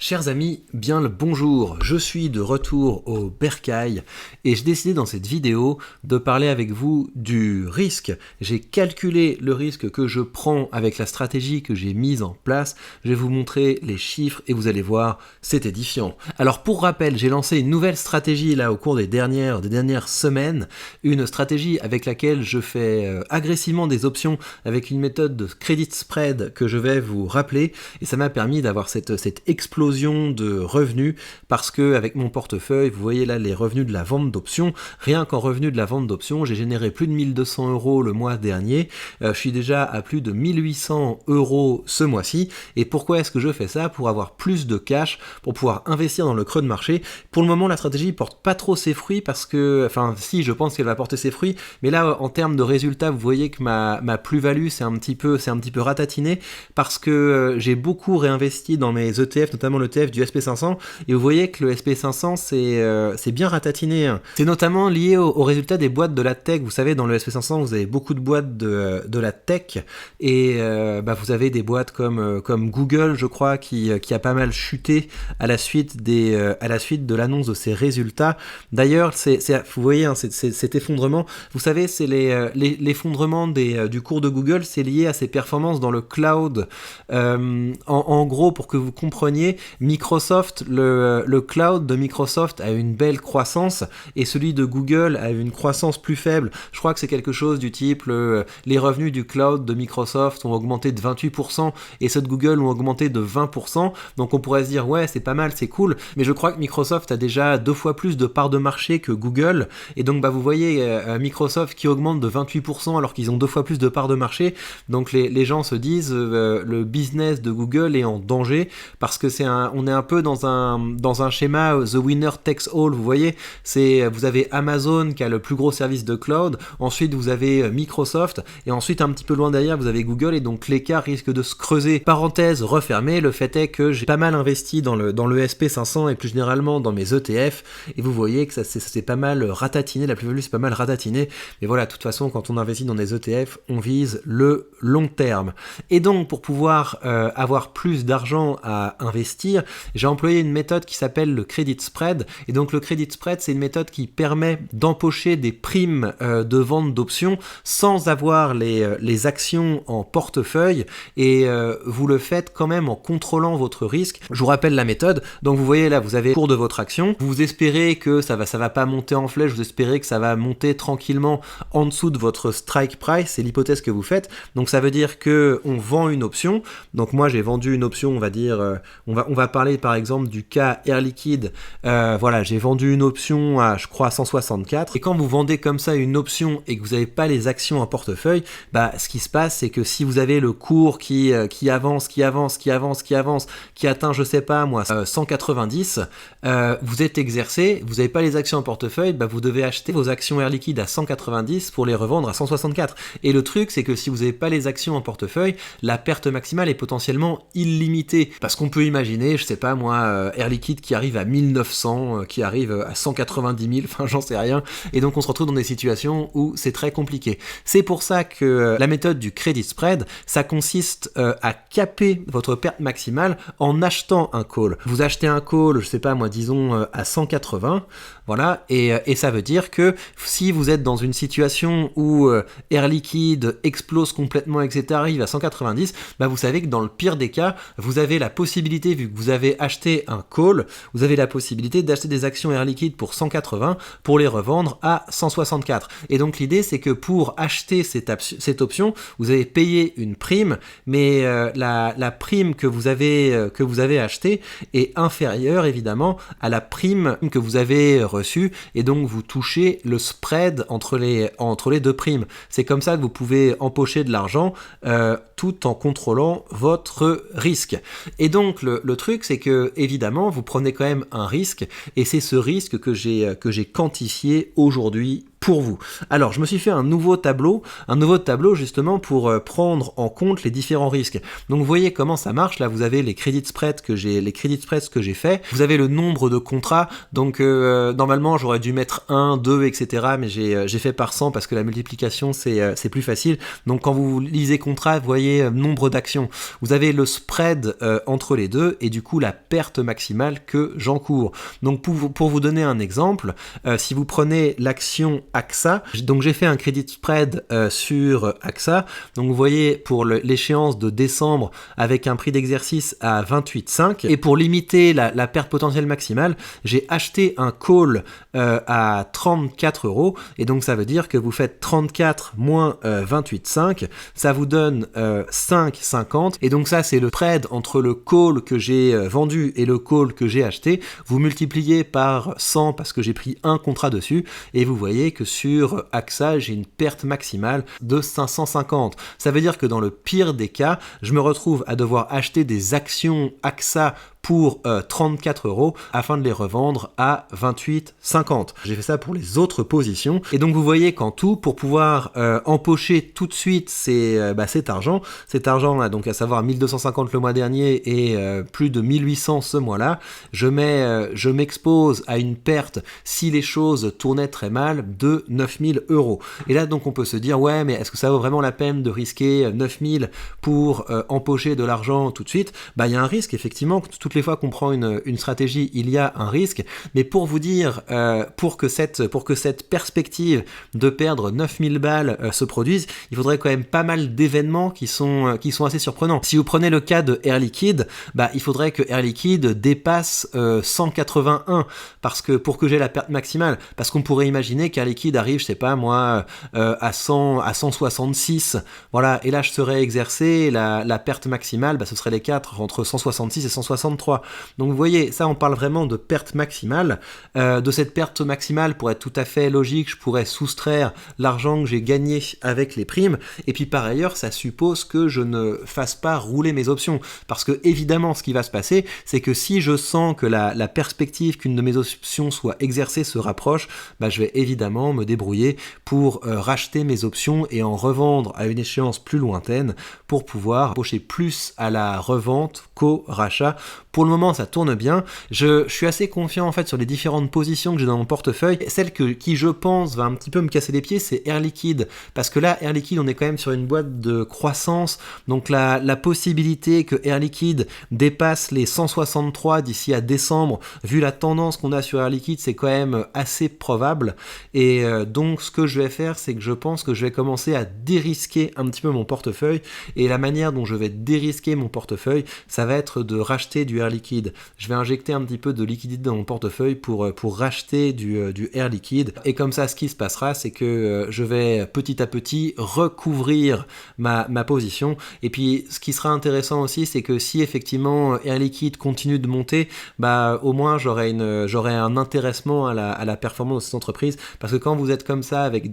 Chers amis, bien le bonjour, je suis de retour au bercail et j'ai décidé dans cette vidéo de parler avec vous du risque. J'ai calculé le risque que je prends avec la stratégie que j'ai mise en place, je vais vous montrer les chiffres et vous allez voir, c'est édifiant. Alors pour rappel, j'ai lancé une nouvelle stratégie là au cours des dernières semaines, une stratégie avec laquelle je fais agressivement des options avec une méthode de credit spread que je vais vous rappeler et ça m'a permis d'avoir cette explosion de revenus parce que avec mon portefeuille, vous voyez là les revenus de la vente d'options, rien qu'en revenus de la vente d'options, j'ai généré plus de 1200 € le mois dernier, je suis déjà à plus de 1800 € ce mois-ci, et pourquoi est-ce que je fais ça? Pour avoir plus de cash, pour pouvoir investir dans le creux de marché. Pour le moment, la stratégie porte pas trop ses fruits parce que, enfin si, je pense qu'elle va porter ses fruits, mais là en termes de résultats, vous voyez que ma plus-value c'est un petit peu ratatiné parce que j'ai beaucoup réinvesti dans mes ETF, notamment l'ETF du SP500, et vous voyez que le SP500 c'est bien ratatiné. C'est notamment lié aux résultats des boîtes de la tech. Vous savez, dans le SP500 vous avez beaucoup de boîtes de la tech, et vous avez des boîtes comme Google, je crois, qui a pas mal chuté à la suite de l'annonce de ses résultats. D'ailleurs, vous voyez cet effondrement, vous savez, c'est l'effondrement du cours de Google, c'est lié à ses performances dans le cloud. En gros, pour que vous compreniez, Microsoft, le cloud de Microsoft a une belle croissance et celui de Google a une croissance plus faible. Je crois que c'est quelque chose du type les revenus du cloud de Microsoft ont augmenté de 28% et ceux de Google ont augmenté de 20%. Donc on pourrait se dire ouais, c'est pas mal, c'est cool, mais je crois que Microsoft a déjà 2 fois plus de parts de marché que Google, et donc vous voyez Microsoft qui augmente de 28% alors qu'ils ont 2 fois plus de parts de marché. Donc les gens se disent le business de Google est en danger parce que on est un peu dans un schéma the winner takes all. Vous voyez, vous avez Amazon qui a le plus gros service de cloud, ensuite vous avez Microsoft, et ensuite un petit peu loin derrière vous avez Google, et donc l'écart risque de se creuser. Parenthèse refermée, le fait est que j'ai pas mal investi dans le SP500 et plus généralement dans mes ETF, et vous voyez que ça s'est pas mal ratatiné, la plus-value c'est pas mal ratatiné, mais voilà, de toute façon quand on investit dans des ETF, on vise le long terme. Et donc pour pouvoir avoir plus d'argent à investir, j'ai employé une méthode qui s'appelle le credit spread, et donc le credit spread c'est une méthode qui permet d'empocher des primes de vente d'options sans avoir les actions en portefeuille, et vous le faites quand même en contrôlant votre risque. Je vous rappelle la méthode. Donc vous voyez là, vous avez le cours de votre action, vous espérez que ça va pas monter en flèche, vous espérez que ça va monter tranquillement en dessous de votre strike price, c'est l'hypothèse que vous faites. Donc ça veut dire que on vend une option. Donc moi j'ai vendu une option, on va dire, on va parler par exemple du cas Air Liquide. Voilà, j'ai vendu une option à, je crois, 164. Et quand vous vendez comme ça une option et que vous n'avez pas les actions en portefeuille, ce qui se passe, c'est que si vous avez le cours qui avance, qui atteint, je sais pas moi, 190, vous êtes exercé, vous n'avez pas les actions en portefeuille, vous devez acheter vos actions Air Liquide à 190 pour les revendre à 164. Et le truc, c'est que si vous n'avez pas les actions en portefeuille, la perte maximale est potentiellement illimitée. Parce qu'on peut imaginer, je sais pas moi, Air Liquide qui arrive à 1900, qui arrive à 190 000, enfin j'en sais rien, et donc on se retrouve dans des situations où c'est très compliqué. C'est pour ça que la méthode du credit spread, ça consiste à caper votre perte maximale en achetant un call. Vous achetez un call, je sais pas moi, disons à 180, voilà, et ça veut dire que si vous êtes dans une situation où Air Liquide explose complètement, etc., arrive à 190, vous savez que dans le pire des cas, vous avez la possibilité, vu que vous avez acheté un call, vous avez la possibilité d'acheter des actions Air Liquide pour 180 pour les revendre à 164. Et donc l'idée, c'est que pour acheter cette option, vous avez payé une prime, mais la prime que vous avez achetée est inférieure évidemment à la prime que vous avez reçue, et donc vous touchez le spread entre les deux primes. C'est comme ça que vous pouvez empocher de l'argent tout en contrôlant votre risque. Et donc le truc, c'est que évidemment vous prenez quand même un risque, et c'est ce risque que j'ai quantifié aujourd'hui pour vous. Alors, je me suis fait un nouveau tableau justement pour prendre en compte les différents risques. Donc, vous voyez comment ça marche. Là, vous avez les credit spreads que j'ai fait. Vous avez le nombre de contrats. Donc, normalement, j'aurais dû mettre 1, 2, etc. Mais j'ai fait par 100 parce que la multiplication, c'est plus facile. Donc, quand vous lisez contrat, vous voyez nombre d'actions. Vous avez le spread entre les deux et du coup, la perte maximale que j'encours. Donc, pour vous donner un exemple, si vous prenez l'action AXA, donc j'ai fait un credit spread sur AXA, donc vous voyez pour l'échéance de décembre avec un prix d'exercice à 28,5 et pour limiter la perte potentielle maximale, j'ai acheté un call à 34 € et donc ça veut dire que vous faites 34 moins 28,5, ça vous donne 5,50 et donc ça c'est le spread entre le call que j'ai vendu et le call que j'ai acheté, vous multipliez par 100 parce que j'ai pris un contrat dessus et vous voyez que sur AXA, j'ai une perte maximale de 550. Ça veut dire que dans le pire des cas, je me retrouve à devoir acheter des actions AXA pour 34 € afin de les revendre à 28,50. J'ai fait ça pour les autres positions. Et donc vous voyez qu'en tout, pour pouvoir empocher tout de suite cet argent-là, donc à savoir 1250 le mois dernier et plus de 1800 ce mois-là, je m'expose à une perte, si les choses tournaient très mal, de 9000 €. Et là donc on peut se dire, ouais mais est-ce que ça vaut vraiment la peine de risquer 9000 pour empocher de l'argent tout de suite? Il y a un risque effectivement, toutes les fois qu'on prend une stratégie, il y a un risque, mais pour vous dire, pour que cette perspective de perdre 9000 balles se produise, il faudrait quand même pas mal d'événements qui sont assez surprenants. Si vous prenez le cas de Air Liquide, il faudrait que Air Liquide dépasse 181 parce que pour que j'ai la perte maximale, parce qu'on pourrait imaginer qu'Air Liquide arrive, je sais pas moi, à 166, voilà, et là je serais exercé, la perte maximale, ce serait les 4 entre 166 et 163. Donc vous voyez, ça on parle vraiment de perte maximale. De cette perte maximale, pour être tout à fait logique, je pourrais soustraire l'argent que j'ai gagné avec les primes, et puis par ailleurs, ça suppose que je ne fasse pas rouler mes options, parce que évidemment, ce qui va se passer, c'est que si je sens que la perspective qu'une de mes options soit exercée se rapproche, je vais évidemment me débrouiller pour racheter mes options et en revendre à une échéance plus lointaine pour pouvoir empocher plus à la revente qu'au rachat. Pour le moment, ça tourne bien. Je suis assez confiant en fait sur les différentes positions que j'ai dans mon portefeuille. Celle qui je pense va un petit peu me casser les pieds, c'est Air Liquide, parce que là, Air Liquide, on est quand même sur une boîte de croissance, donc la possibilité que Air Liquide dépasse les 163 d'ici à décembre, vu la tendance qu'on a sur Air Liquide, c'est quand même assez probable. Et donc, ce que je vais faire, c'est que je pense que je vais commencer à dérisquer un petit peu mon portefeuille. Et la manière dont je vais dérisquer mon portefeuille, ça va être de racheter du Air Liquide. Je vais injecter un petit peu de liquidité dans mon portefeuille pour racheter du Air Liquide. Et comme ça, ce qui se passera, c'est que je vais petit à petit recouvrir ma position. Et puis, ce qui sera intéressant aussi, c'est que si effectivement Air Liquide continue de monter, au moins j'aurai un intéressement à la performance de cette entreprise. Parce que quand vous êtes comme ça avec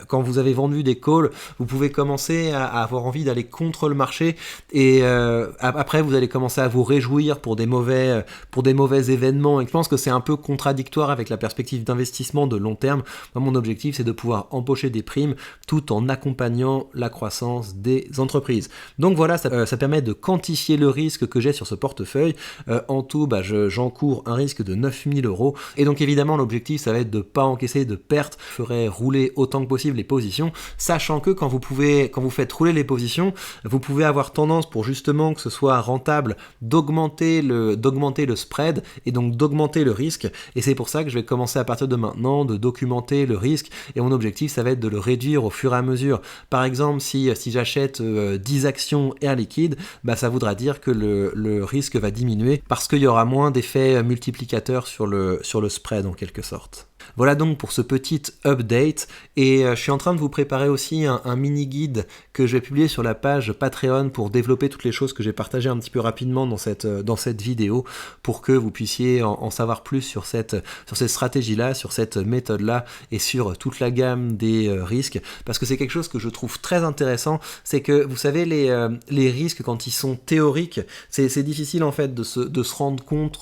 quand vous avez vendu des calls, vous pouvez commencer à avoir envie d'aller contre le marché et après vous allez commencer à vous réjouir pour des mauvais événements, et je pense que c'est un peu contradictoire avec la perspective d'investissement de long terme. Moi, mon objectif, c'est de pouvoir empocher des primes tout en accompagnant la croissance des entreprises. Donc voilà, ça permet de quantifier le risque que j'ai sur ce portefeuille. En tout, j'encours un risque de 9000 €, et donc évidemment l'objectif, ça va être de ne pas encaisser de pertes. Je ferai rouler autant que possible les positions, sachant que quand vous faites rouler les positions, vous pouvez avoir tendance, pour justement que ce soit rentable, d'augmenter le spread et donc d'augmenter le risque, et c'est pour ça que je vais commencer à partir de maintenant de documenter le risque, et mon objectif, ça va être de le réduire au fur et à mesure. Par exemple, si j'achète 10 actions Air Liquide, ça voudra dire que le risque va diminuer parce qu'il y aura moins d'effet multiplicateur sur le spread en quelque sorte. Voilà donc pour ce petit update, et je suis en train de vous préparer aussi un mini guide que je vais publier sur la page Patreon pour développer toutes les choses que j'ai partagées un petit peu rapidement dans cette vidéo, pour que vous puissiez en savoir plus sur cette stratégie-là, sur cette méthode-là et sur toute la gamme des risques, parce que c'est quelque chose que je trouve très intéressant. C'est que vous savez, les risques, quand ils sont théoriques, c'est difficile en fait de se rendre compte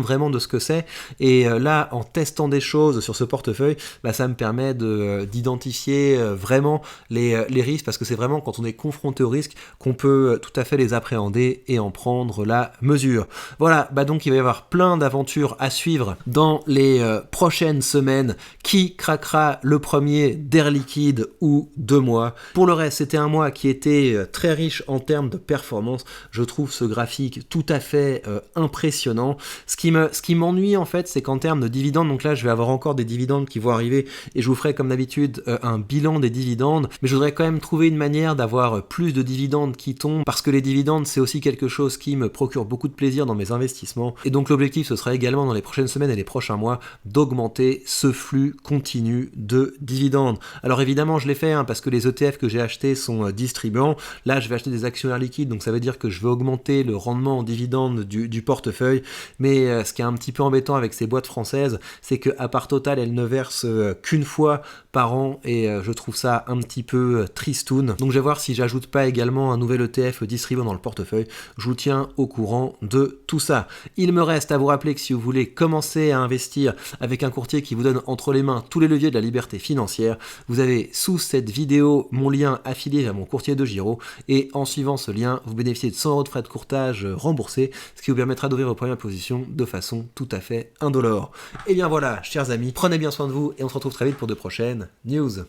vraiment de ce que c'est, et là, en testant des choses sur ce portefeuille, ça me permet d'identifier vraiment les risques, parce que c'est vraiment quand on est confronté aux risques qu'on peut tout à fait les appréhender et en prendre la mesure. Voilà, donc il va y avoir plein d'aventures à suivre dans les prochaines semaines. Qui craquera le premier d'Air Liquide ou de moi? Pour le reste, c'était un mois qui était très riche en termes de performance. Je trouve ce graphique tout à fait impressionnant. Ce qui m'ennuie en fait, c'est qu'en termes de dividendes, donc là je vais avoir encore des dividendes qui vont arriver et je vous ferai comme d'habitude un bilan des dividendes, mais je voudrais quand même trouver une manière d'avoir plus de dividendes qui tombent, parce que les dividendes c'est aussi quelque chose qui me procure beaucoup de plaisir dans mes investissements, et donc l'objectif ce sera également dans les prochaines semaines et les prochains mois d'augmenter ce flux continu de dividendes. Alors évidemment je l'ai fait parce que les ETF que j'ai achetés sont distribuants. Là je vais acheter des actionnaires liquides, donc ça veut dire que je vais augmenter le rendement en dividendes du portefeuille, mais ce qui est un petit peu embêtant avec ces boîtes françaises, c'est qu'à part Total, elles ne versent qu'une fois par an, et je trouve ça un petit peu tristoun. Donc je vais voir si j'ajoute pas également un nouvel ETF distribuant dans le portefeuille. Je vous tiens au courant de tout ça. Il me reste à vous rappeler que si vous voulez commencer à investir avec un courtier qui vous donne entre les mains tous les leviers de la liberté financière, vous avez sous cette vidéo mon lien affilié à mon courtier de Giro, et en suivant ce lien, vous bénéficiez de 100 € de frais de courtage remboursés, ce qui vous permettra d'ouvrir vos premières positions de façon tout à fait indolore. Et bien voilà, chers amis, prenez bien soin de vous et on se retrouve très vite pour de prochaines news.